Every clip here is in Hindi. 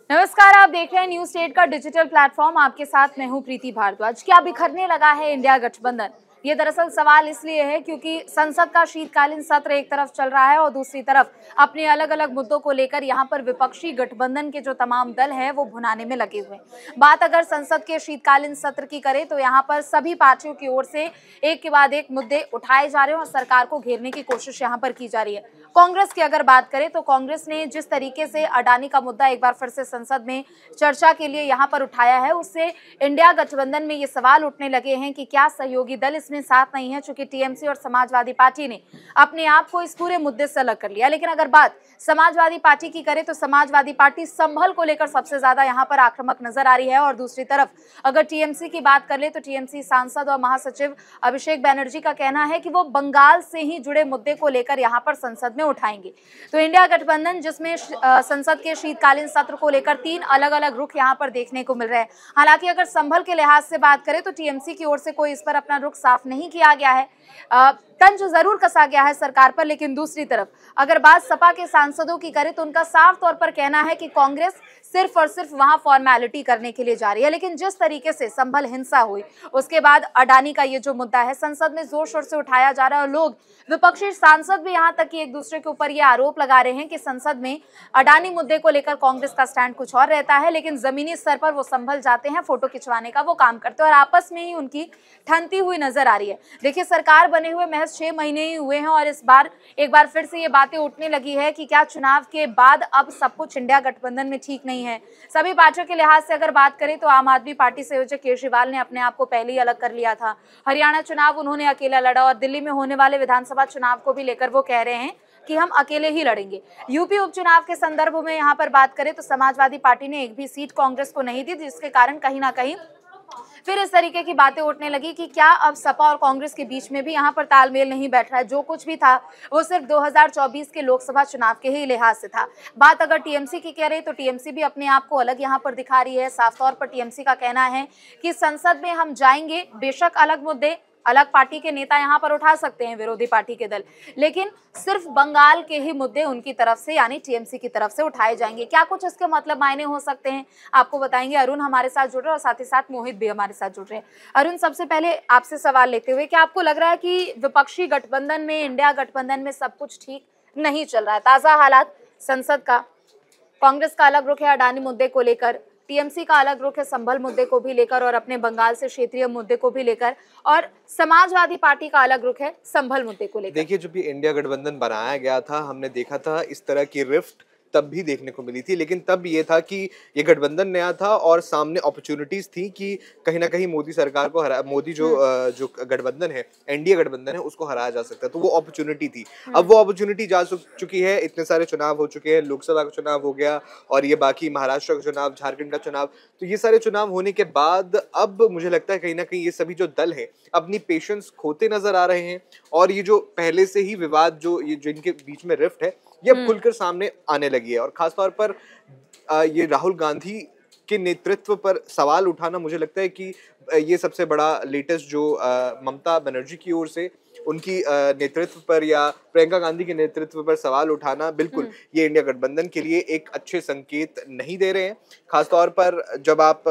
नमस्कार, आप देख रहे हैं न्यूज स्टेट का डिजिटल प्लेटफॉर्म। आपके साथ मैं हूं प्रीति भारद्वाज। क्या बिखरने लगा है इंडिया गठबंधन? ये दरअसल सवाल इसलिए है क्योंकि संसद का शीतकालीन सत्र एक तरफ चल रहा है और दूसरी तरफ अपने अलग अलग मुद्दों को लेकर यहाँ पर विपक्षी गठबंधन के जो तमाम दल हैं वो भुनाने में लगे हुए हैं। बात अगर संसद के शीतकालीन सत्र की करें तो यहाँ पर सभी पार्टियों की ओर से एक के बाद एक मुद्दे उठाए जा रहे हैं और सरकार को घेरने की कोशिश यहाँ पर की जा रही है। कांग्रेस की अगर बात करें तो कांग्रेस ने जिस तरीके से अडानी का मुद्दा एक बार फिर से संसद में चर्चा के लिए यहाँ पर उठाया है, उससे इंडिया गठबंधन में ये सवाल उठने लगे हैं कि क्या सहयोगी दल इसमें साथ नहीं है, चूंकि टीएमसी और समाजवादी पार्टी ने अपने आप को इस पूरे मुद्दे से अलग कर लिया। लेकिन अगर बात समाजवादी पार्टी की करें तो समाजवादी पार्टी संभल को लेकर सबसे ज्यादा यहाँ पर आक्रामक नजर आ रही है और दूसरी तरफ अगर टीएमसी की बात कर ले तो टीएमसी सांसद और महासचिव अभिषेक बैनर्जी का कहना है कि वो बंगाल से ही जुड़े मुद्दे को लेकर यहाँ पर संसद में उठाएंगे। तो इंडिया गठबंधन जिसमें संसद के शीतकालीन सत्र को लेकर 3 अलग अलग रुख यहाँ पर देखने को मिल रहे हैं। हालांकि अगर संभल के लिहाज से बात करें तो टीएमसी की ओर से कोई इस पर अपना रुख साफ नहीं किया गया है, तंज जरूर कसा गया है सरकार पर। लेकिन दूसरी तरफ अगर बात सपा के सांसदों की करें तो उनका साफ तौर पर कहना है कि कांग्रेस सिर्फ और सिर्फ वहां फॉर्मेलिटी करने के लिए जा रही है। लेकिन जिस तरीके से संभल हिंसा हुई उसके बाद अडानी का ये जो मुद्दा है संसद में जोर शोर से उठाया जा रहा है और लोग विपक्षी सांसद भी यहाँ तक कि एक दूसरे के ऊपर ये आरोप लगा रहे हैं कि संसद में अडानी मुद्दे को लेकर कांग्रेस का स्टैंड कुछ और रहता है, लेकिन जमीनी स्तर पर वो संभल जाते हैं, फोटो खिंचवाने का वो काम करते हैं और आपस में ही उनकी ठनती हुई नजर आ रही है। देखिए, सरकार बने हुए महज 6 महीने ही हुए हैं और इस बार एक बार फिर से ये बातें उठने लगी है कि क्या चुनाव के बाद अब सब कुछ इंडिया गठबंधन में ठीक नहीं है। सभी पार्टियों के लिहाज से अगर बात करें तो आम आदमी पार्टी संयोजक केजरीवाल ने अपने आप को पहले ही अलग कर लिया था। हरियाणा चुनाव उन्होंने अकेला लड़ा और दिल्ली में होने वाले विधानसभा चुनाव को भी लेकर वो कह रहे हैं कि हम अकेले ही लड़ेंगे। यूपी उपचुनाव के संदर्भ में यहाँ पर बात करें तो समाजवादी पार्टी ने एक भी सीट कांग्रेस को नहीं दी, जिसके कारण कहीं ना कहीं फिर इस तरीके की बातें उठने लगी कि क्या अब सपा और कांग्रेस के बीच में भी यहाँ पर तालमेल नहीं बैठ रहा है। जो कुछ भी था वो सिर्फ 2024 के लोकसभा चुनाव के ही लिहाज से था। बात अगर टीएमसी की करें तो टीएमसी भी अपने आप को अलग यहाँ पर दिखा रही है। साफ तौर पर टीएमसी का कहना है कि संसद में हम जाएंगे, बेशक अलग मुद्दे अलग पार्टी के नेता यहाँ पर उठा सकते हैं, विरोधी पार्टी के दल, लेकिन सिर्फ बंगाल के ही मुद्दे उनकी तरफ से यानी टीएमसी की तरफ से उठाए जाएंगे। क्या कुछ इसके मतलब मायने हो सकते हैं आपको बताएंगे। अरुण हमारे साथ जुड़ रहे हैं और साथ ही साथ मोहित भी हमारे साथ जुड़ रहे हैं। अरुण, सबसे पहले आपसे सवाल लेते हुए, क्या आपको लग रहा है कि विपक्षी गठबंधन में, इंडिया गठबंधन में सब कुछ ठीक नहीं चल रहा है? ताजा हालात संसद का, कांग्रेस का अलग रुख है अडानी मुद्दे को लेकर, टीएमसी का अलग रुख है संभल मुद्दे को भी लेकर और अपने बंगाल से क्षेत्रीय मुद्दे को भी लेकर, और समाजवादी पार्टी का अलग रुख है संभल मुद्दे को लेकर। देखिए, जब ये इंडिया गठबंधन बनाया गया था हमने देखा था इस तरह की रिफ्ट तब भी देखने को मिली थी, लेकिन तब ये था कि ये गठबंधन नया था और सामने अपॉर्चुनिटीज थी कि कहीं ना कहीं मोदी सरकार को मोदी जो गठबंधन है, एनडीए गठबंधन है, उसको हराया जा सकता है। तो वो अपॉर्चुनिटी थी। अब वो अपॉर्चुनिटी जा चुकी है। इतने सारे चुनाव हो चुके हैं, लोकसभा का चुनाव हो गया और ये बाकी महाराष्ट्र का चुनाव, झारखंड का चुनाव, तो ये सारे चुनाव होने के बाद अब मुझे लगता है कहीं ना कहीं ये सभी जो दल है अपनी पेशेंस खोते नजर आ रहे हैं और ये जो पहले से ही विवाद जो इनके बीच में रिफ्ट है ये अब खुलकर सामने आने लगी है। और खासतौर पर ये राहुल गांधी के नेतृत्व पर सवाल उठाना, मुझे लगता है कि ये सबसे बड़ा लेटेस्ट जो ममता बनर्जी की ओर से उनकी नेतृत्व पर या प्रियंका गांधी के नेतृत्व पर सवाल उठाना, बिल्कुल ये इंडिया गठबंधन के लिए एक अच्छे संकेत नहीं दे रहे हैं। खासतौर पर जब आप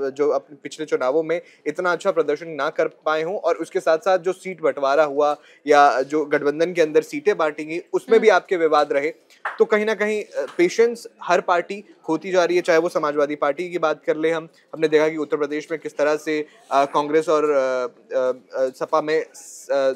जो अपने पिछले चुनावों में इतना अच्छा प्रदर्शन ना कर पाए हों और उसके साथ साथ जो सीट बंटवारा हुआ या जो गठबंधन के अंदर सीटें बांटी गई उसमें भी आपके विवाद रहे, तो कहीं ना कहीं पेशेंस हर पार्टी खोती जा रही है। चाहे वो समाजवादी पार्टी की बात कर ले, हमने देखा कि उत्तर प्रदेश में किस तरह से कांग्रेस और सपा में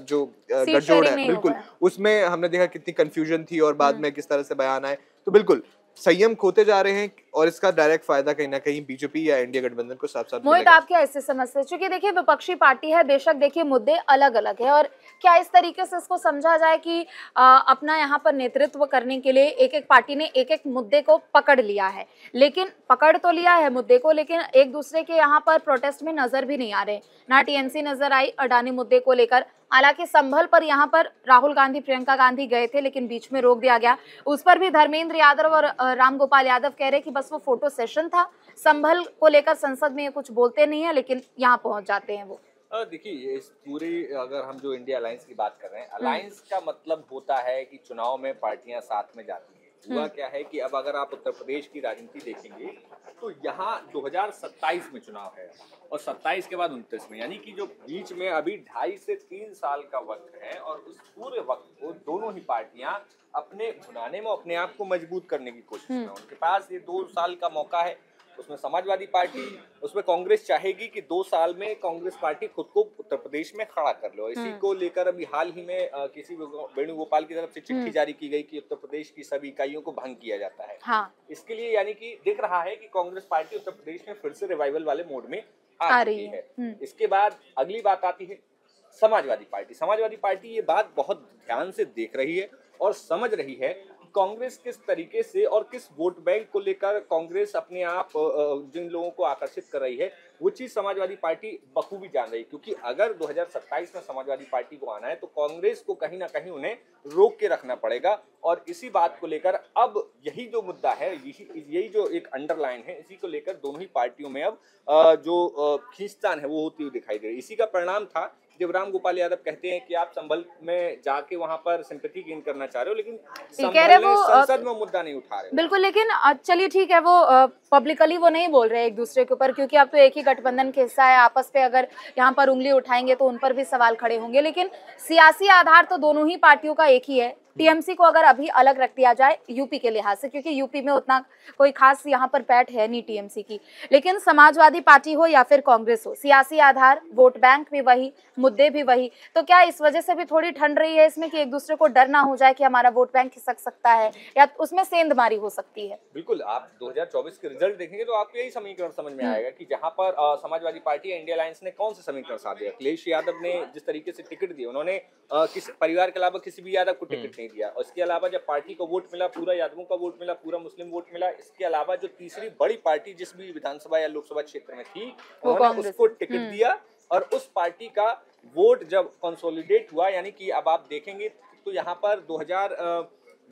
जो गठजोड़ है, बिल्कुल उसमें हमने देखा कितनी कंफ्यूजन थी और बाद में किस तरह से बयान आए। तो बिल्कुल संयम खोते जा रहे हैं और इसका डायरेक्ट फायदा कहीं ना कहीं बीजेपी या इंडिया गठबंधन को साथ साथ मोहित, आप क्या इससे समझते हैं? क्योंकि देखिए, विपक्षी पार्टी है, बेशक देखिए मुद्दे अलग अलग है, और क्या इस तरीके से इसको समझा जाए कि अपना यहाँ पर नेतृत्व करने के लिए एक एक पार्टी ने एक एक मुद्दे को पकड़ लिया है, लेकिन पकड़ तो लिया है मुद्दे को, लेकिन एक दूसरे के यहाँ पर प्रोटेस्ट में नजर भी नहीं आ रहे। ना टीएमसी नजर आई अडानी मुद्दे को लेकर, हालांकि संभल पर यहाँ पर राहुल गांधी, प्रियंका गांधी गए थे लेकिन बीच में रोक दिया गया। उस पर भी धर्मेंद्र यादव और रामगोपाल यादव कह रहे कि बस वो फोटो सेशन था, संभल को लेकर संसद में ये कुछ बोलते नहीं है, लेकिन यहाँ पहुंच जाते हैं वो। देखिए, इस पूरी अगर हम जो इंडिया अलायंस की बात कर रहे हैं, अलायंस का मतलब होता है कि चुनाव में पार्टियां साथ में जाती हैं। हुआ क्या है कि अब अगर आप उत्तर प्रदेश की राजनीति देखेंगे तो यहाँ 2027 में चुनाव है और 27 के बाद 29 में, यानी कि जो बीच में अभी 2.5 से 3 साल का वक्त है और उस पूरे वक्त को दोनों ही पार्टियां अपने भुनाने में अपने आप को मजबूत करने की कोशिश में। उनके पास ये 2 साल का मौका है। उसमें समाजवादी पार्टी, उसमें कांग्रेस चाहेगी कि 2 साल में कांग्रेस पार्टी खुद को उत्तर प्रदेश में खड़ा कर लो। इसी को लेकर अभी हाल ही में किसी वेणुगोपाल की तरफ से चिट्ठी जारी की गई कि उत्तर प्रदेश की सभी इकाइयों को भंग किया जाता है। हाँ। इसके लिए यानी कि दिख रहा है कि कांग्रेस पार्टी उत्तर प्रदेश में फिर से रिवाइवल वाले मोड में आ रही है। इसके बाद अगली बात आती है समाजवादी पार्टी। समाजवादी पार्टी ये बात बहुत ध्यान से देख रही है और समझ रही है कांग्रेस किस तरीके से और किस वोट बैंक को लेकर कांग्रेस अपने आप जिन लोगों को आकर्षित कर रही है वो चीज समाजवादी पार्टी बखूबी जान रही है। क्योंकि अगर 2027 में समाजवादी पार्टी को आना है तो कांग्रेस को कहीं ना कहीं उन्हें रोक के रखना पड़ेगा और इसी बात को लेकर अब यही जो मुद्दा है, यही जो एक अंडरलाइन है, इसी को लेकर दोनों ही पार्टियों में अब जो खींचतान है वो होती हुई दिखाई दे रही है। इसी का परिणाम था जब राम गोपाल यादव कहते हैं कि आप संभल में जाके वहां पर सिंपैथी गेन करना चाह रहे हो, लेकिन संसद में मुद्दा नहीं उठा रहे। बिल्कुल, लेकिन चलिए ठीक है, वो पब्लिकली वो नहीं बोल रहे एक दूसरे के ऊपर, क्योंकि अब तो एक ही गठबंधन के हिस्सा है। आपस पे अगर यहाँ पर उंगली उठाएंगे तो उन पर भी सवाल खड़े होंगे, लेकिन सियासी आधार तो दोनों ही पार्टियों का एक ही है। टीएमसी को अगर अभी अलग रख दिया जाए यूपी के लिहाज से, क्योंकि यूपी में उतना कोई खास यहाँ पर पैठ है नहीं टीएमसी की, लेकिन समाजवादी पार्टी हो या फिर कांग्रेस हो, सियासी आधार, वोट बैंक भी वही, मुद्दे भी वही। तो क्या इस वजह से भी थोड़ी ठंड रही है इसमें कि एक दूसरे को डर ना हो जाए कि हमारा वोट बैंक खिसक सकता है या उसमें सेंधमारी हो सकती है? बिल्कुल, आप 2024 के रिजल्ट देखेंगे तो आपको यही समीकरण समझ में आएगा कि जहां पर समाजवादी पार्टी इंडिया अलायंस ने कौन से समीकरण साधे। अखिलेश यादव ने जिस तरीके से टिकट दिए, उन्होंने किस परिवार के अलावा किसी भी यादव को टिकट नहीं दिया। और इसके अलावा जब पार्टी को वोट मिला, पूरा यादवों का वोट मिला, पूरा मुस्लिम वोट मिला। इसके अलावा जो तीसरी बड़ी पार्टी जिस भी विधानसभा या लोकसभा क्षेत्र में थी, उन्होंने उसको टिकट दिया और उस पार्टी का वोट जब कंसोलिडेट हुआ, यानी कि अब आप देखेंगे तो यहाँ पर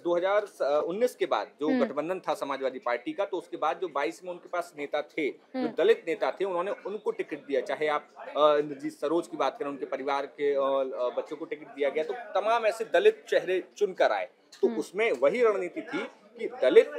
2019 के बाद जो गठबंधन था समाजवादी पार्टी का, तो उसके बाद जो 22 में उनके पास नेता थे, जो दलित नेता थे, उन्होंने उनको टिकट दिया। चाहे आप इंद्रजीत सरोज की बात करें, उनके परिवार के बच्चों को टिकट दिया गया, तो तमाम ऐसे दलित चेहरे चुनकर आए। तो उसमें वही रणनीति थी कि दलित,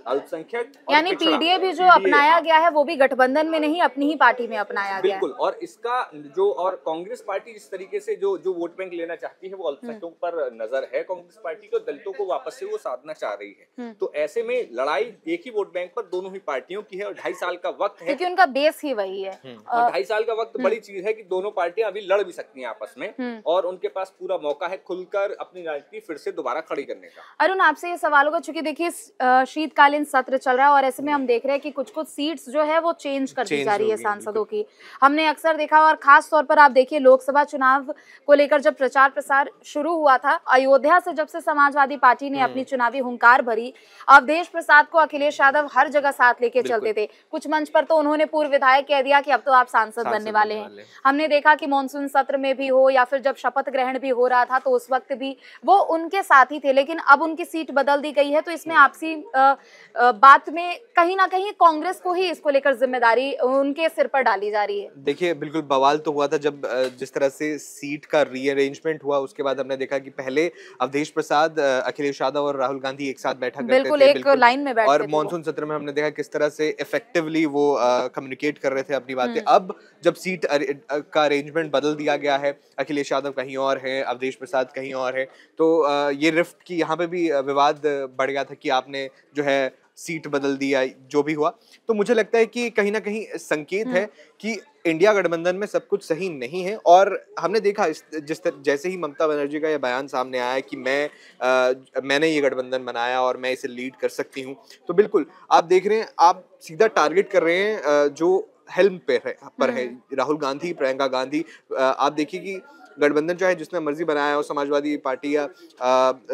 अल्पसंख्यक, यानी पीडीए भी जो अपनाया गया है वो भी गठबंधन में नहीं अपनी ही पार्टी में अपनाया गया है। बिल्कुल, और इसका जो और कांग्रेस पार्टी जिस तरीके से जो वोट बैंक लेना चाहती है वो अल्पसंख्यकों पर नजर है कांग्रेस पार्टी को, दलितों को वापस से वो साधना चाह रही है। तो ऐसे में लड़ाई एक ही वोट बैंक पर दोनों ही पार्टियों की है और 2.5 साल का वक्त है, क्योंकि उनका बेस ही वही है। 2.5 साल का वक्त बड़ी चीज है कि दोनों पार्टियां अभी लड़ भी सकती हैं आपस में और उनके पास पूरा मौका है खुलकर अपनी राजनीति फिर से दोबारा खड़ी करने का। अरुण, आपसे ये सवाल होगा, चूंकि देखिए शीतकालीन सत्र चल रहा है और ऐसे में हम देख रहे हैं कि कुछ कुछ सीट्स जो है वो चेंज कर दी जा रही है सांसदों की। हमने अक्सर देखा, और खास तौर पर आप देखिए लोकसभा चुनाव को लेकर जब प्रचार प्रसार शुरू हुआ था, अयोध्या से जब से समाजवादी पार्टी ने अपनी चुनावी हुंकार भरी, अवधेश प्रसाद को अखिलेश यादव हर जगह साथ लेके चलते थे। कुछ मंच पर तो उन्होंने पूर्व विधायक कह दिया कि अब तो आप सांसद बनने वाले हैं। हमने देखा कि मानसून सत्र में भी हो या फिर जब शपथ ग्रहण भी हो रहा था तो उस वक्त भी वो उनके साथ ही थे, लेकिन अब उनकी सीट बदल दी गई है। तो इसमें आपसी बात में कहीं ना कहीं कांग्रेस को ही इसको लेकर जिम्मेदारी उनके सिर पर डाली जा रही है। देखिए, बिल्कुल बवाल तो हुआ था जब जिस तरह से सीट का रीअरेंजमेंट हुआ। उसके बाद हमने देखा कि पहले अवधेश प्रसाद, अखिलेश यादव और राहुल गांधी एक साथ बैठा करते थे, एक लाइन में बैठते और मॉनसून सत्र में हमने देखा किस तरह से इफेक्टिवली वो कम्युनिकेट कर रहे थे अपनी बातें। अब जब सीट का अरेंजमेंट बदल दिया गया है, अखिलेश यादव कहीं और है, अवधेश प्रसाद कहीं और है, तो ये रिफ्ट की यहाँ पे भी विवाद बढ़ गया था कि आपने जो है सीट बदल दिया, जो भी हुआ। तो मुझे लगता है कि कहीं ना कहीं संकेत है कि इंडिया गठबंधन में सब कुछ सही नहीं है। और हमने देखा जैसे ही ममता बनर्जी का यह बयान सामने आया कि मैंने ये गठबंधन बनाया और मैं इसे लीड कर सकती हूँ, तो बिल्कुल आप देख रहे हैं, आप सीधा टारगेट कर रहे हैं जो हेल्म पर है राहुल गांधी, प्रियंका गांधी। आप देखिए कि गठबंधन चाहे जिसने मर्जी बनाया हो, समाजवादी पार्टी या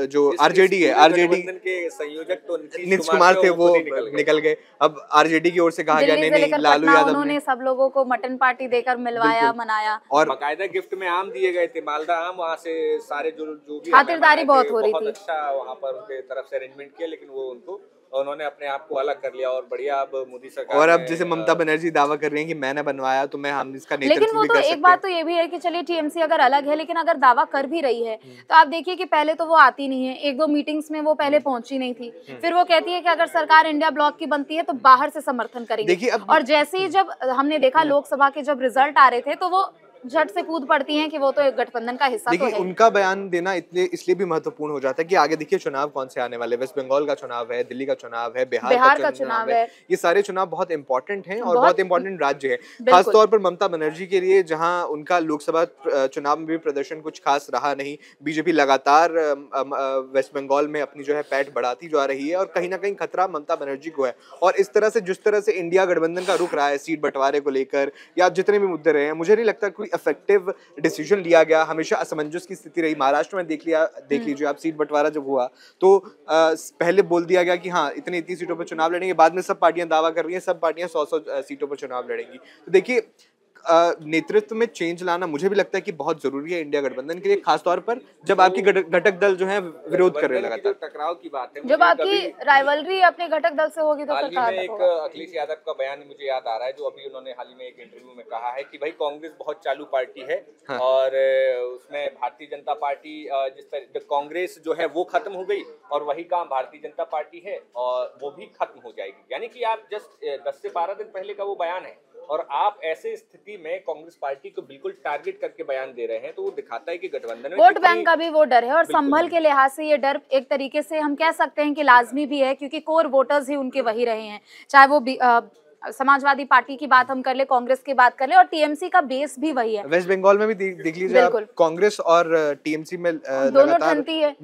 जो आरजेडी है, आरजेडी के संयोजक तो नीतीश कुमार थे, वो निकल गए। अब आरजेडी की ओर से कहा गया नहीं, लालू यादव उन्होंने सब लोगों को मटन पार्टी देकर मिलवाया, मनाया और बाकायदा गिफ्ट में आम दिए गए थे, मालदा आम। वहाँ से सारे जो भी खातिरदारी बहुत हो रही थी, अच्छा वहाँ पर उनके तरफ से अरेंजमेंट किया, लेकिन वो उनको उन्होंने अपने आप को अलग कर लिया और बढ़िया अब मोदी सरकार और अब जैसे ममता बनर्जी दावा कर रही हैं कि मैंने बनवाया तो हम इसका नेतृत्व लेकिन वो भी तो कर एक सकते बात हैं। तो ये भी है कि चलिए टीएमसी अगर अलग है, लेकिन अगर दावा कर भी रही है तो आप देखिए कि पहले तो वो आती नहीं है, एक दो मीटिंग्स में वो पहले पहुंची नहीं थी, फिर वो कहती है कि अगर सरकार इंडिया ब्लॉक की बनती है तो बाहर से समर्थन करेंगे। देखिए अब और जैसे ही जब हमने देखा लोकसभा के जब रिजल्ट आ रहे थे तो वो झट से कूद पड़ती हैं कि वो तो एक गठबंधन का हिस्सा तो देखिए है। उनका बयान देना इसलिए भी महत्वपूर्ण हो जाता है कि आगे देखिए चुनाव कौन से आने वाले, वेस्ट बंगाल का चुनाव है, दिल्ली का चुनाव है, बिहार का चुनाव है। ये सारे चुनाव बहुत इंपॉर्टेंट हैं और बहुत इंपॉर्टेंट राज्य है, खासतौर पर ममता बनर्जी के लिए, जहां उनका लोकसभा चुनाव में भी प्रदर्शन कुछ खास रहा नहीं। बीजेपी लगातार वेस्ट बंगाल में अपनी जो है पैठ बढ़ाती जा रही है और कहीं ना कहीं खतरा ममता बनर्जी को है। और इस तरह से जिस तरह से इंडिया गठबंधन का रुख रहा है सीट बंटवारे को लेकर या जितने भी मुद्दे रहे हैं, मुझे नहीं लगता कोई इफेक्टिव डिसीजन लिया गया। हमेशा असमंजस की स्थिति रही। महाराष्ट्र में देख लीजिए आप, सीट बंटवारा जब हुआ तो पहले बोल दिया गया कि हाँ इतनी सीटों पर चुनाव लड़ेंगे, बाद में सब पार्टियां दावा कर रही हैं सब पार्टियां 100 सीटों पर चुनाव लड़ेंगी। तो देखिए नेतृत्व में चेंज लाना मुझे भी लगता है कि बहुत जरूरी है इंडिया गठबंधन के लिए, खासतौर पर जब आपकी घटक दल जो है विरोध कर रहे हैं लगातार। टकराव की बात है, जब आपकी राइवलरी अपने घटक दल से होगी तो हाल ही में एक अखिलेश यादव का बयान मुझे याद आ रहा है, जो अभी उन्होंने हाल ही में एक इंटरव्यू में कहा है कि भाई कांग्रेस बहुत चालू पार्टी है। हाँ। और उसमें भारतीय जनता पार्टी जिस तरह कांग्रेस जो है वो खत्म हो गई और वही काम भारतीय जनता पार्टी है और वो भी खत्म हो जाएगी। यानी कि आप जस्ट 10 से 12 दिन पहले का वो बयान है और आप ऐसे स्थिति में कांग्रेस पार्टी को बिल्कुल टारगेट करके बयान दे रहे हैं, तो वो दिखाता है कि गठबंधन में वोट बैंक का भी वो डर है। और संभल के लिहाज से ये डर एक तरीके से हम कह सकते हैं कि लाजमी भी है, क्योंकि कोर वोटर्स ही उनके वही रहे हैं, चाहे वो समाजवादी पार्टी की बात हम कर ले, कांग्रेस की बात कर ले, और टीएमसी का बेस भी वही है। वेस्ट बंगाल में भी देख लीजिए आप, कांग्रेस और टीएमसी में दोनों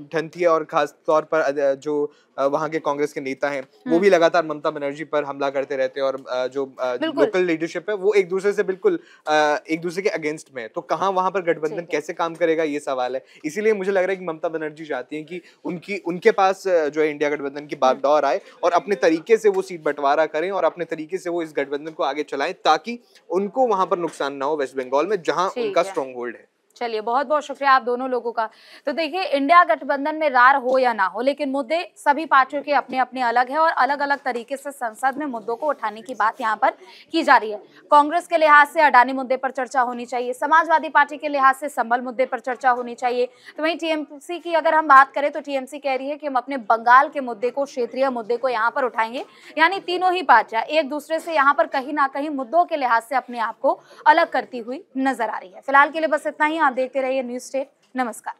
ठनती है और खास तौर पर जो वहां के कांग्रेस के नेता हैं वो भी लगातार ममता बनर्जी पर हमला करते रहते हैं और जो लोकल लीडरशिप है वो एक दूसरे से बिल्कुल एक दूसरे के अगेंस्ट में है। तो कहाँ वहां पर गठबंधन कैसे काम करेगा ये सवाल है। इसीलिए मुझे लग रहा है कि ममता बनर्जी चाहती हैं कि उनके पास जो है इंडिया गठबंधन की बागडोर आए और अपने तरीके से वो सीट बंटवारा करें और अपने तरीके से वो इस गठबंधन को आगे चलाएं, ताकि उनको वहां पर नुकसान ना हो वेस्ट बंगाल में जहां उनका स्ट्रॉन्ग होल्ड है। चलिए, बहुत बहुत शुक्रिया आप दोनों लोगों का। तो देखिए, इंडिया गठबंधन में रार हो या ना हो, लेकिन मुद्दे सभी पार्टियों के अपने अपने अलग है और अलग अलग तरीके से संसद में मुद्दों को उठाने की बात यहाँ पर की जा रही है। कांग्रेस के लिहाज से अडानी मुद्दे पर चर्चा होनी चाहिए, समाजवादी पार्टी के लिहाज से संभल मुद्दे पर चर्चा होनी चाहिए। तो वहीं टीएमसी की अगर हम बात करें तो टीएमसी कह रही है कि हम अपने बंगाल के मुद्दे को, क्षेत्रीय मुद्दे को यहाँ पर उठाएंगे। यानी तीनों ही पार्टियां एक दूसरे से यहाँ पर कहीं ना कहीं मुद्दों के लिहाज से अपने आप को अलग करती हुई नजर आ रही है। फिलहाल के लिए बस इतना ही। आप देखते रहिए न्यूज़ स्टेट। नमस्कार।